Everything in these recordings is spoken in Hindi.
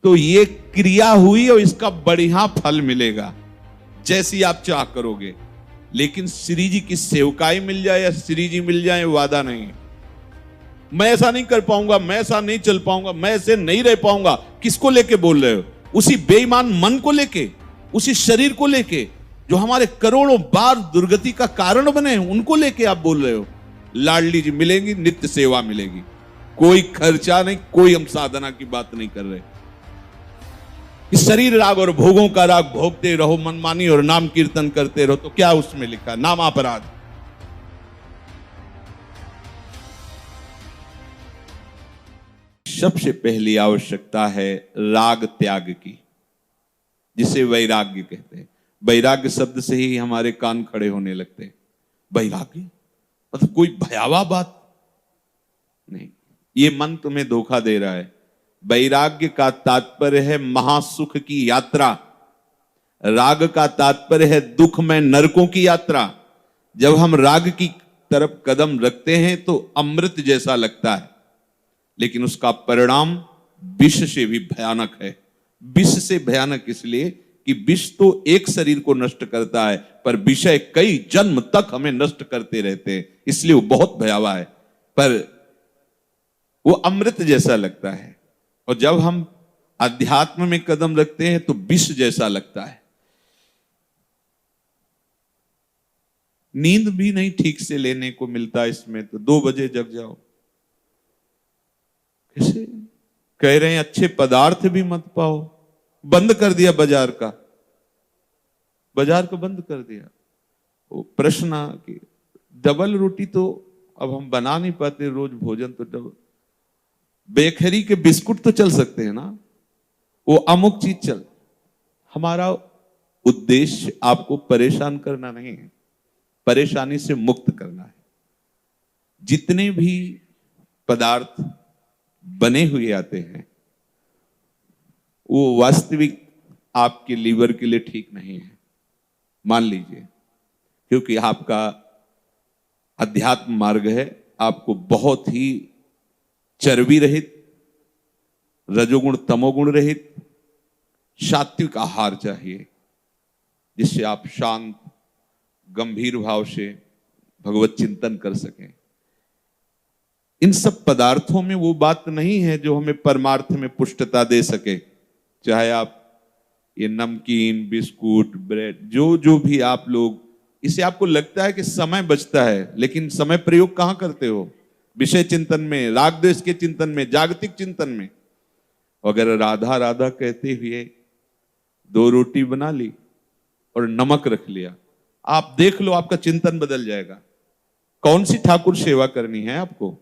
तो ये क्रिया हुई और इसका बढ़िया फल मिलेगा जैसी आप चाह करोगे। लेकिन श्री जी की सेवकाई मिल जाए या श्री जी मिल जाए वादा नहीं। मैं ऐसा नहीं कर पाऊंगा, मैं ऐसा नहीं चल पाऊंगा, मैं ऐसे नहीं रह पाऊंगा। किसको लेके बोल रहे हो? उसी बेईमान मन को लेके, उसी शरीर को लेके जो हमारे करोड़ों बार दुर्गति का कारण बने, उनको लेके आप बोल रहे हो। लाडली जी मिलेंगी, नित्य सेवा मिलेगी, कोई खर्चा नहीं, कोई हम साधना की बात नहीं कर रहे। इस शरीर राग और भोगों का राग भोगते रहो मनमानी और नाम कीर्तन करते रहो, तो क्या उसमें लिखा? नाम अपराध। सबसे पहली आवश्यकता है राग त्याग की, जिसे वैराग्य कहते हैं। वैराग्य शब्द से ही हमारे कान खड़े होने लगते हैं। वैराग्य मतलब कोई भयावह बात नहीं, ये मन तुम्हें धोखा दे रहा है। वैराग्य का तात्पर्य है महासुख की यात्रा, राग का तात्पर्य है दुख में नरकों की यात्रा। जब हम राग की तरफ कदम रखते हैं तो अमृत जैसा लगता है, लेकिन उसका परिणाम विष से भी भयानक है। विष से भयानक इसलिए कि विष तो एक शरीर को नष्ट करता है, पर विषय कई जन्म तक हमें नष्ट करते रहते हैं, इसलिए वो बहुत भयावह है। पर वो अमृत जैसा लगता है, और जब हम अध्यात्म में कदम रखते हैं तो विष जैसा लगता है। नींद भी नहीं ठीक से लेने को मिलता इसमें, तो 2 बजे जग जाओ। कैसे कह रहे हैं अच्छे पदार्थ भी मत पाओ, बंद कर दिया बाजार का बंद कर दिया। वो प्रश्न कि डबल रोटी तो अब हम बना नहीं पाते रोज भोजन, तो डबल बेकरी के बिस्कुट तो चल सकते हैं ना, वो अमुक चीज चल। हमारा उद्देश्य आपको परेशान करना नहीं है, परेशानी से मुक्त करना है। जितने भी पदार्थ बने हुए आते हैं वो वास्तविक आपके लीवर के लिए ठीक नहीं है, मान लीजिए, क्योंकि आपका अध्यात्म मार्ग है। आपको बहुत ही चर्बी रहित, रजोगुण तमोगुण रहित सात्विक आहार चाहिए, जिससे आप शांत गंभीर भाव से भगवत चिंतन कर सकें। इन सब पदार्थों में वो बात नहीं है जो हमें परमार्थ में पुष्टता दे सके। चाहे आप ये नमकीन, बिस्कुट, ब्रेड, जो भी आप लोग, इसे आपको लगता है कि समय बचता है, लेकिन समय प्रयोग कहां करते हो? विषय चिंतन में, राग द्वेष के चिंतन में, जागतिक चिंतन में। अगर राधा राधा कहते हुए 2 रोटी बना ली और नमक रख लिया, आप देख लो आपका चिंतन बदल जाएगा। कौन सी ठाकुर सेवा करनी है आपको?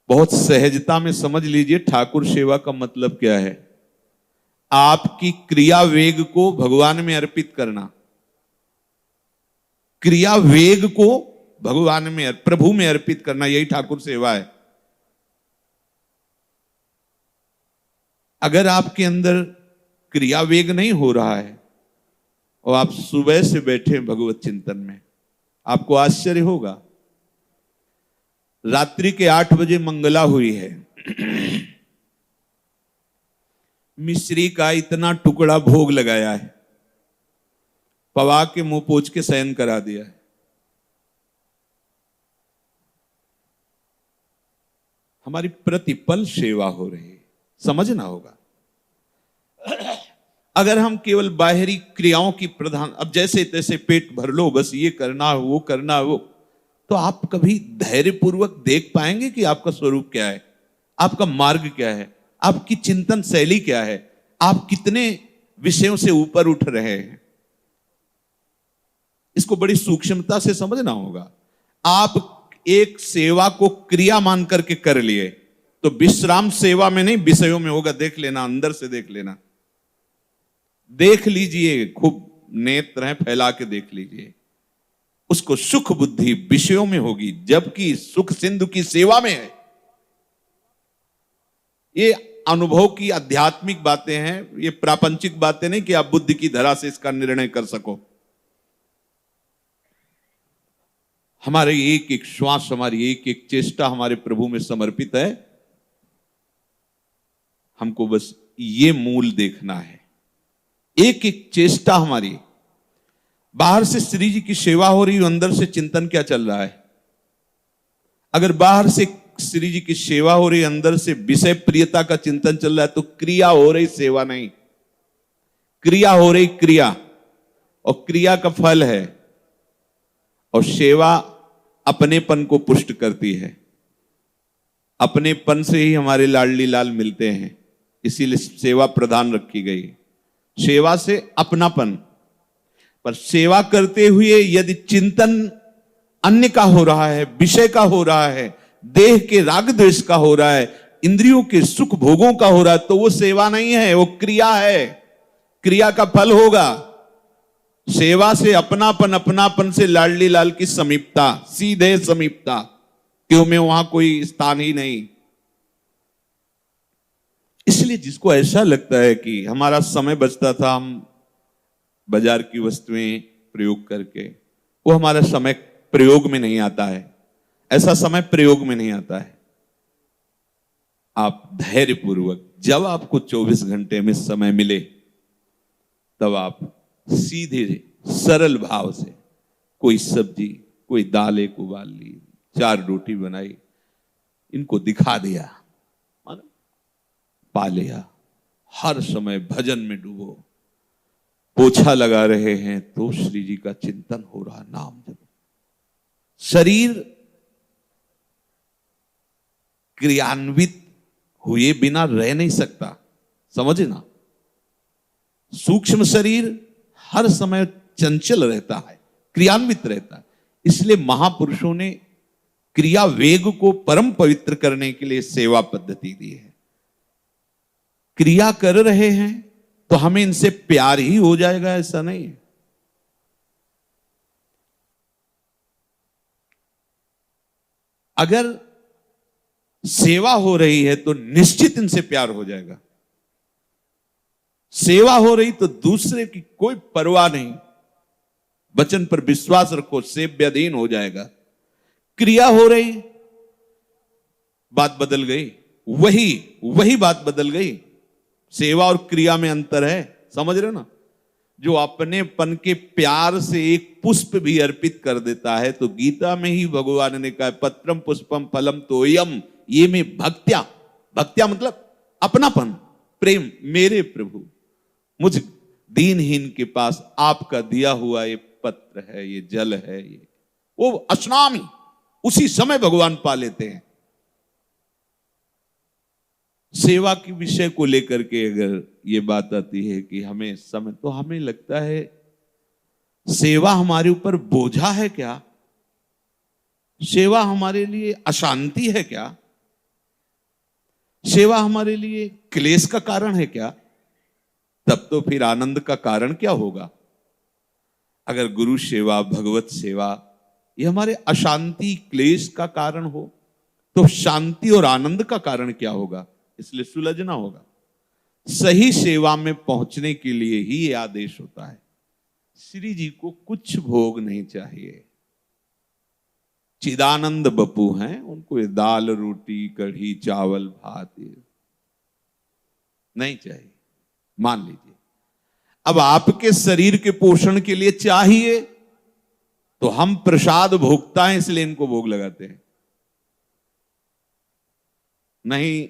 बहुत सहजता में समझ लीजिए ठाकुर सेवा का मतलब क्या है। आपकी क्रिया वेग को भगवान में अर्पित करना, क्रिया वेग को भगवान में, प्रभु में अर्पित करना, यही ठाकुर सेवा है। अगर आपके अंदर क्रिया वेग नहीं हो रहा है और आप सुबह से बैठे भगवत चिंतन में, आपको आश्चर्य होगा। रात्रि के 8 बजे मंगला हुई है, मिश्री का इतना टुकड़ा भोग लगाया है, पवा के मुंह पोंछ के शयन करा दिया है। हमारी प्रतिपल सेवा हो रही है, समझना होगा। अगर हम केवल बाहरी क्रियाओं की प्रधान, अब जैसे तैसे पेट भर लो, बस ये करना वो करना वो, तो आप कभी धैर्यपूर्वक देख पाएंगे कि आपका स्वरूप क्या है, आपका मार्ग क्या है, आपकी चिंतन शैली क्या है, आप कितने विषयों से ऊपर उठ रहे हैं। इसको बड़ी सूक्ष्मता से समझना होगा। आप एक सेवा को क्रिया मान करके कर लिए तो विश्राम सेवा में नहीं, विषयों में होगा। देख लेना, अंदर से देख लेना, देख लीजिए, खूब नेत्र हैं फैला के देख लीजिए। उसको सुख बुद्धि विषयों में होगी, जबकि सुख सिंधु की सेवा में है। ये अनुभव की आध्यात्मिक बातें हैं, ये प्रापंचिक बातें नहीं कि आप बुद्धि की धरा से इसका निर्णय कर सको। हमारे एक एक श्वास, हमारी एक एक चेष्टा हमारे प्रभु में समर्पित है। हमको बस ये मूल देखना है। एक एक चेष्टा हमारी, बाहर से श्री जी की सेवा हो रही है, अंदर से चिंतन क्या चल रहा है? अगर बाहर से श्री जी की सेवा हो रही, अंदर से विषय प्रियता का चिंतन चल रहा है, तो क्रिया हो रही, सेवा नहीं। क्रिया हो रही, क्रिया, और क्रिया का फल है। और सेवा अपनेपन को पुष्ट करती है। अपनेपन से ही हमारे लाडली लाल मिलते हैं, इसीलिए सेवा प्रधान रखी गई। सेवा से अपनापन, पर सेवा करते हुए यदि चिंतन अन्य का हो रहा है, विषय का हो रहा है, देह के राग द्वेष का हो रहा है, इंद्रियों के सुख भोगों का हो रहा है, तो वो सेवा नहीं है, वो क्रिया है। क्रिया का फल होगा। सेवा से अपनापन, अपनापन से लाडली लाल की समीपता, सीधे समीपता, क्यों में वहां कोई स्थान ही नहीं। इसलिए जिसको ऐसा लगता है कि हमारा समय बचता था हम बाजार की वस्तुएं प्रयोग करके, वो हमारा समय प्रयोग में नहीं आता है। ऐसा समय प्रयोग में नहीं आता है। आप धैर्यपूर्वक, जब आपको 24 घंटे में समय मिले, तब आप सीधे सरल भाव से कोई सब्जी, कोई दाल एक उबाल ली, 4 रोटी बनाई, इनको दिखा दिया, पा लिया। हर समय भजन में डूबो। पोछा लगा रहे हैं तो श्री जी का चिंतन हो रहा, नाम जप। शरीर क्रियान्वित हुए बिना रह नहीं सकता, समझे ना। सूक्ष्म शरीर हर समय चंचल रहता है, क्रियान्वित रहता है। इसलिए महापुरुषों ने क्रिया वेग को परम पवित्र करने के लिए सेवा पद्धति दी है। क्रिया कर रहे हैं तो हमें इनसे प्यार ही हो जाएगा, ऐसा नहीं है। अगर सेवा हो रही है तो निश्चित इनसे प्यार हो जाएगा। सेवा हो रही तो दूसरे की कोई परवाह नहीं, वचन पर विश्वास रखो, सेव्याधीन हो जाएगा। क्रिया हो रही, बात बदल गई, वही बात बदल गई। सेवा और क्रिया में अंतर है, समझ रहे हो ना। जो अपनेपन के प्यार से एक पुष्प भी अर्पित कर देता है, तो गीता में ही भगवान ने कहा, पत्रम पुष्पम फलम तोयम ये में भक्त्या। भक्त्या मतलब अपनापन, प्रेम। मेरे प्रभु, मुझ दीनहीन के पास आपका दिया हुआ ये पत्र है, ये जल है, ये वो अस्नामी, उसी समय भगवान पा लेते हैं। सेवा के विषय को लेकर के अगर ये बात आती है कि हमें समय, तो हमें लगता है सेवा हमारे ऊपर बोझा है क्या? सेवा हमारे लिए अशांति है क्या? सेवा हमारे लिए क्लेश का कारण है क्या? तब तो फिर आनंद का कारण क्या होगा? अगर गुरु सेवा, भगवत सेवा ये हमारे अशांति क्लेश का कारण हो, तो शांति और आनंद का कारण क्या होगा? इसलिए सुलझना होगा। सही सेवा में पहुंचने के लिए ही ये आदेश होता है। श्री जी को कुछ भोग नहीं चाहिए। चिदानंद बपू हैं, उनको ये दाल रोटी कढ़ी चावल भात ये नहीं चाहिए, मान लीजिए। अब आपके शरीर के पोषण के लिए चाहिए, तो हम प्रसाद भोगता है, इसलिए इनको भोग लगाते हैं। नहीं,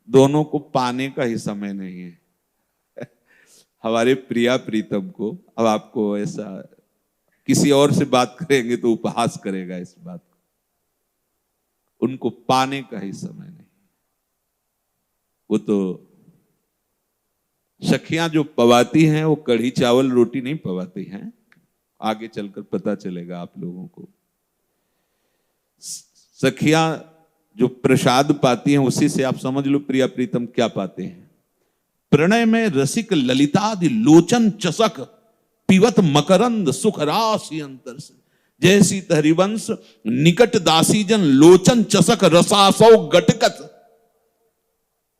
दोनों को पाने का ही समय नहीं है। हमारे प्रिया प्रीतम को, अब आपको ऐसा किसी और से बात करेंगे तो उपहास करेगा इस बात को। उनको पाने का ही समय नहीं। वो तो सखियां जो पवाती हैं, वो कढ़ी चावल रोटी नहीं पवाती हैं। आगे चलकर पता चलेगा आप लोगों को। सखियां जो प्रसाद पाती हैं, उसी से आप समझ लो प्रिया प्रीतम क्या पाते हैं। प्रणय में रसिक ललितादि लोचन चसक पीवत मकरंद सुख राशि अंतर से, जैसी हरिवंश निकट दासी जन लोचन चसक रसासौ गटकत।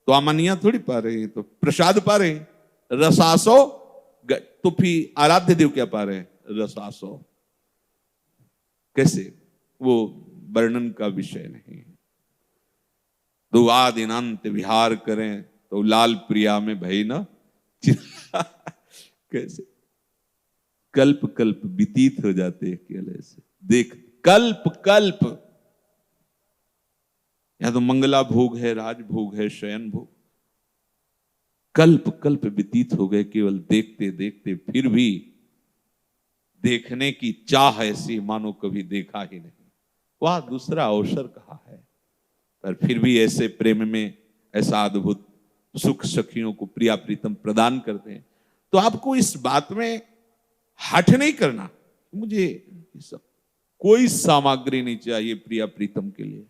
तो अमनिया थोड़ी पा रहे हैं, तो प्रसाद पा रहे हैं, रसासौ। तो फिर आराध्य देव क्या पा रहे हैं? रसासौ। कैसे? वो वर्णन का विषय नहीं है। दुआ दिन अंत विहार करें तो लाल प्रिया में भई न कैसे कल्प कल्प व्यतीत हो जाते हैं केवल ऐसे देख, कल्प कल्प। या तो मंगला भोग है, राजभोग है, शयन भोग, कल्प कल्प व्यतीत हो गए केवल देखते देखते। फिर भी देखने की चाह ऐसी मानो कभी देखा ही नहीं। वह दूसरा अवसर कहा है, पर फिर भी ऐसे प्रेम में ऐसा अद्भुत सुख सखियों को प्रिया प्रीतम प्रदान करते हैं। तो आपको इस बात में हठ नहीं करना, मुझे सब कोई सामग्री नहीं चाहिए प्रिया प्रीतम के लिए,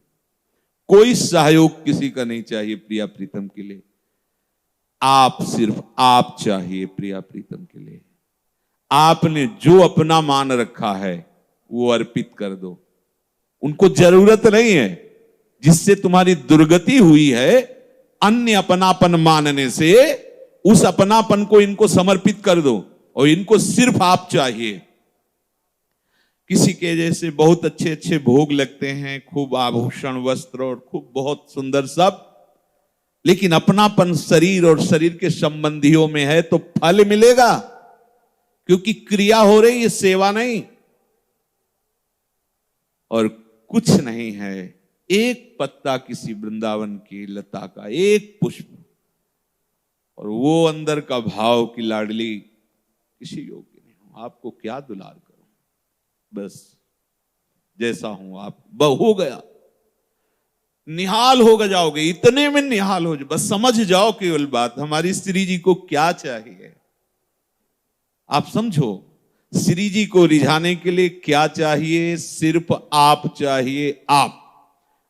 कोई सहयोग किसी का नहीं चाहिए प्रिया प्रीतम के लिए। आप, सिर्फ आप चाहिए प्रिया प्रीतम के लिए। आपने जो अपना मान रखा है वो अर्पित कर दो। उनको जरूरत नहीं है, जिससे तुम्हारी दुर्गति हुई है अन्य अपनापन मानने से, उस अपनापन को इनको समर्पित कर दो और इनको सिर्फ आप चाहिए। किसी के जैसे बहुत अच्छे अच्छे भोग लगते हैं, खूब आभूषण वस्त्र और खूब बहुत सुंदर सब, लेकिन अपनापन शरीर और शरीर के संबंधियों में है तो फल मिलेगा, क्योंकि क्रिया हो रही है, सेवा नहीं। और कुछ नहीं है, एक पत्ता किसी वृंदावन की लता का, एक पुष्प, और वो अंदर का भाव की लाडली किसी योग्य नहीं हूं, आपको क्या दुलार करूं, बस जैसा हूं आप हो गया, निहाल हो जाओगे, इतने में निहाल हो जाओ। बस समझ जाओ केवल बात, हमारी श्री जी को क्या चाहिए आप समझो। श्री जी को रिझाने के लिए क्या चाहिए, सिर्फ आप चाहिए, आप।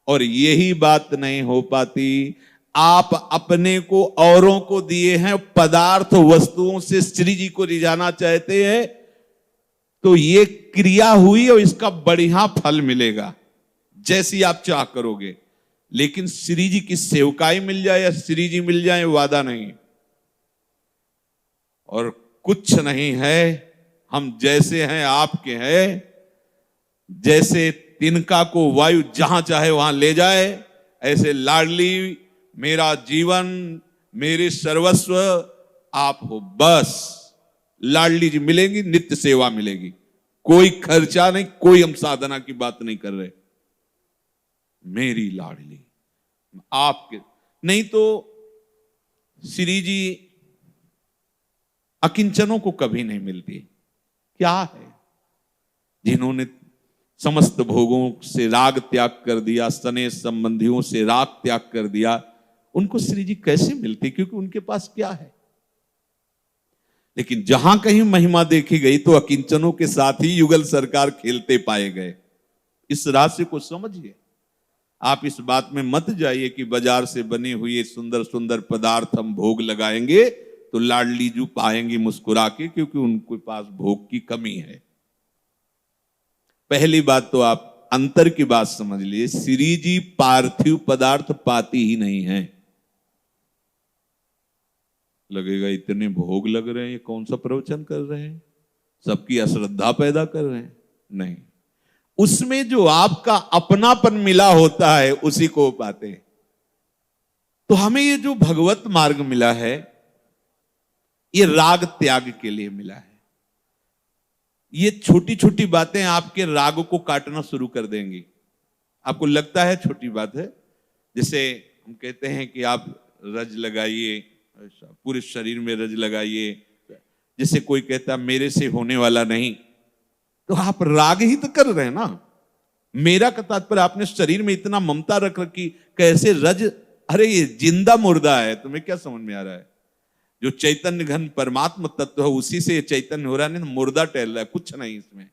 और यही बात नहीं हो पाती, आप अपने को औरों को दिए हैं पदार्थ वस्तुओं से श्री जी को रिझाना चाहते हैं, तो ये क्रिया हुई और इसका बढ़िया फल मिलेगा जैसी आप चाह करोगे। लेकिन श्री जी की सेवकाई मिल जाए या श्री जी मिल जाए वादा नहीं। और कुछ नहीं है, हम जैसे हैं आपके हैं, जैसे तिनका को वायु जहां चाहे वहां ले जाए, ऐसे लाडली मेरा जीवन मेरे सर्वस्व आप हो। बस लाडली जी मिलेंगी, नित्य सेवा मिलेगी, कोई खर्चा नहीं, कोई हम साधना की बात नहीं कर रहे, मेरी लाडली आपके। नहीं तो श्री जी अकिंचनों को कभी नहीं मिलती। क्या है, जिन्होंने समस्त भोगों से राग त्याग कर दिया, स्नेह संबंधियों से राग त्याग कर दिया, उनको श्री जी कैसे मिलती, क्योंकि उनके पास क्या है। लेकिन जहां कहीं महिमा देखी गई तो अकिंचनों के साथ ही युगल सरकार खेलते पाए गए। इस रहस्य को समझिए। आप इस बात में मत जाइए कि बाजार से बने हुए सुंदर सुंदर पदार्थ हम भोग लगाएंगे तो लाडली जी पाएंगी मुस्कुरा के, क्योंकि उनके पास भोग की कमी है। पहली बात तो आप अंतर की बात समझ लिए, श्री जी पार्थिव पदार्थ पाती ही नहीं है। लगेगा इतने भोग लग रहे हैं, ये कौन सा प्रवचन कर रहे हैं, सबकी अश्रद्धा पैदा कर रहे हैं। नहीं, उसमें जो आपका अपनापन मिला होता है उसी को पाते हैं। तो हमें ये जो भगवत मार्ग मिला है, ये राग त्याग के लिए मिला है। ये छोटी छोटी बातें आपके राग को काटना शुरू कर देंगी। आपको लगता है छोटी बात है, जैसे हम कहते हैं कि आप रज लगाइए, पूरे शरीर में रज लगाइए। जैसे कोई कहता मेरे से होने वाला नहीं, तो आप राग ही तो कर रहे हैं ना। मेरा का तात्पर्य आपने शरीर में इतना ममता रख रखी, कैसे रज, अरे ये जिंदा मुर्दा है, तुम्हें क्या समझ में आ रहा है। जो चैतन्य घन परमात्मा तत्व है उसी से चैतन्य हो रहा है, नहीं मुर्दा टहल रहा है, कुछ नहीं इसमें।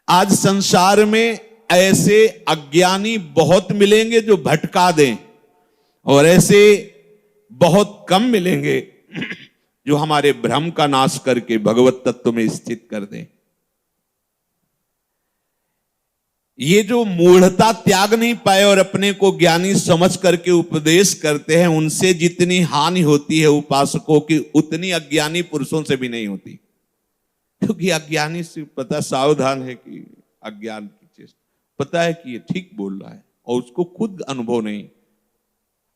आज संसार में ऐसे अज्ञानी बहुत मिलेंगे जो भटका दें, और ऐसे बहुत कम मिलेंगे जो हमारे भ्रम का नाश करके भगवत तत्व में स्थित कर दें। ये जो मूढ़ता त्याग नहीं पाए और अपने को ज्ञानी समझ करके उपदेश करते हैं, उनसे जितनी हानि होती है उपासकों की, उतनी अज्ञानी पुरुषों से भी नहीं होती। क्योंकि अज्ञानी से पता सावधान है कि अज्ञान की चेष्टा, पता है कि ये ठीक बोल रहा है और उसको खुद अनुभव नहीं,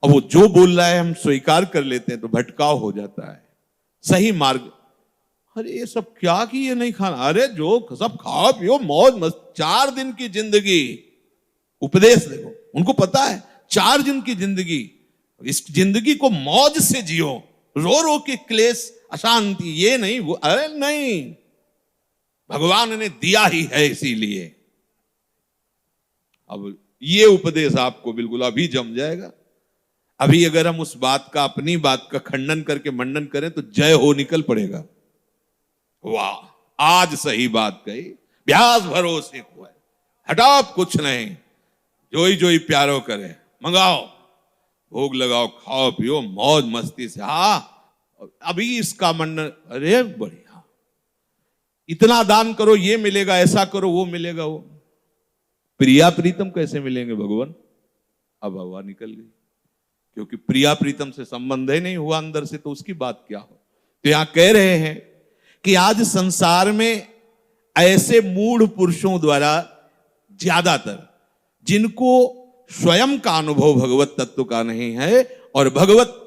अब वो जो बोल रहा है हम स्वीकार कर लेते हैं तो भटकाव हो जाता है। सही मार्ग, अरे ये सब क्या कि ये नहीं खाना, अरे जो सब खाओ पियो मौज मस्त, 4 दिन की जिंदगी। उपदेश देखो, उनको पता है 4 दिन की जिंदगी, इस जिंदगी को मौज से जियो, रो रो के क्लेश अशांति ये नहीं वो, अरे नहीं, भगवान ने दिया ही है इसीलिए। अब ये उपदेश आपको बिल्कुल अभी जम जाएगा। अभी अगर हम उस बात का, अपनी बात का खंडन करके मंडन करें तो जय हो निकल पड़ेगा। वाह, आज सही बात कही, ब्याज भरोसे को है, हटाओ कुछ नहीं, जोई जोई प्यारो करे, मंगाओ, भोग लगाओ, खाओ पियो मौज मस्ती से। हाँ अभी इसका मंडन, अरे बढ़िया, इतना दान करो ये मिलेगा, ऐसा करो वो मिलेगा, वो प्रिया प्रीतम कैसे मिलेंगे भगवान? अब हवा निकल गई, क्योंकि प्रिया प्रीतम से संबंध ही नहीं हुआ अंदर से, तो उसकी बात क्या हो। तो यहां कह रहे हैं कि आज संसार में ऐसे मूढ़ पुरुषों द्वारा ज्यादातर, जिनको स्वयं का अनुभव भगवत तत्व का नहीं है और भगवत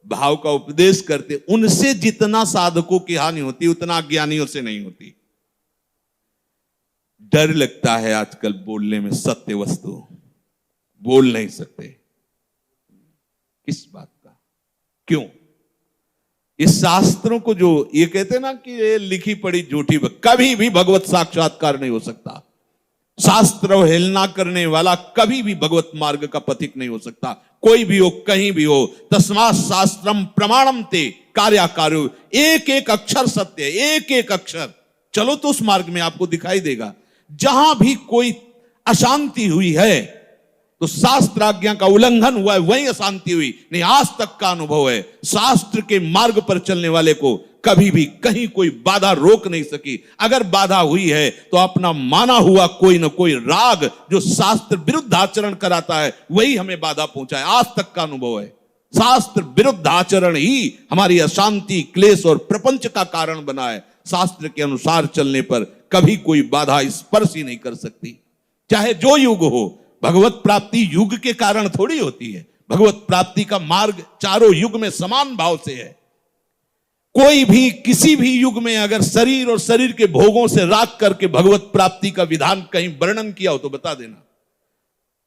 भाव का उपदेश करते, उनसे जितना साधकों की हानि होती उतना अज्ञानियों से नहीं होती। डर लगता है आजकल बोलने में, सत्य वस्तु बोल नहीं सकते, किस बात का, क्यों? इस शास्त्रों को जो ये कहते ना कि ये लिखी पड़ी झूठी, कभी भी भगवत साक्षात्कार नहीं हो सकता। शास्त्र अवहेलना करने वाला कभी भी भगवत मार्ग का पथिक नहीं हो सकता, कोई भी हो कहीं भी हो। तस्मात् शास्त्रम प्रमाणम ते कार्याकार्यो, एक एक अक्षर सत्य, एक एक अक्षर। चलो तो उस मार्ग में आपको दिखाई देगा। जहां भी कोई अशांति हुई है तो शास्त्र आज्ञा का उल्लंघन हुआ है, वही अशांति हुई। नहीं, आज तक का अनुभव है, शास्त्र के मार्ग पर चलने वाले को कभी भी कहीं कोई बाधा रोक नहीं सकी। अगर बाधा हुई है तो अपना माना हुआ कोई ना कोई राग जो शास्त्र विरुद्ध आचरण कराता है, वही हमें बाधा पहुंचा है। आज तक का अनुभव है, शास्त्र विरुद्ध आचरण ही हमारी अशांति, क्लेश और प्रपंच का कारण बना है। शास्त्र के अनुसार चलने पर कभी कोई बाधा स्पर्श ही नहीं कर सकती, चाहे जो युग हो। भगवत प्राप्ति युग के कारण थोड़ी होती है, भगवत प्राप्ति का मार्ग चारों युग में समान भाव से है। कोई भी किसी भी युग में अगर शरीर और शरीर के भोगों से राग करके भगवत प्राप्ति का विधान कहीं वर्णन किया हो तो बता देना।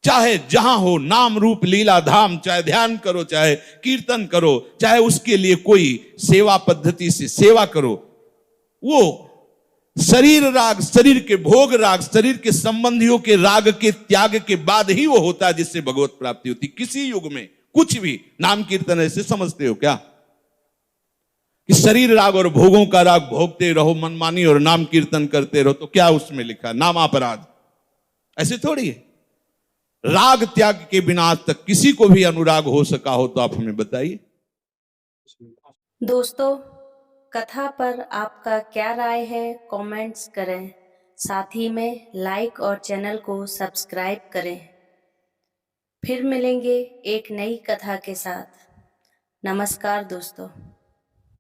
चाहे जहां हो, नाम रूप लीला धाम, चाहे ध्यान करो, चाहे कीर्तन करो, चाहे उसके लिए कोई सेवा पद्धति से सेवा करो, वो शरीर राग, शरीर के भोग राग, शरीर के संबंधियों के राग के त्याग के बाद ही वो होता है जिससे भगवत प्राप्ति होती। किसी युग में कुछ भी नाम कीर्तन ऐसे समझते हो क्या कि शरीर राग और भोगों का राग भोगते रहो मनमानी और नाम कीर्तन करते रहो, तो क्या उसमें लिखा नाम अपराध? ऐसे थोड़ी है। राग त्याग के बिना आज तक किसी को भी अनुराग हो सका हो तो आप हमें बताइए। दोस्तों, कथा पर आपका क्या राय है कमेंट्स करें, साथ ही में लाइक और चैनल को सब्सक्राइब करें। फिर मिलेंगे एक नई कथा के साथ। नमस्कार दोस्तों।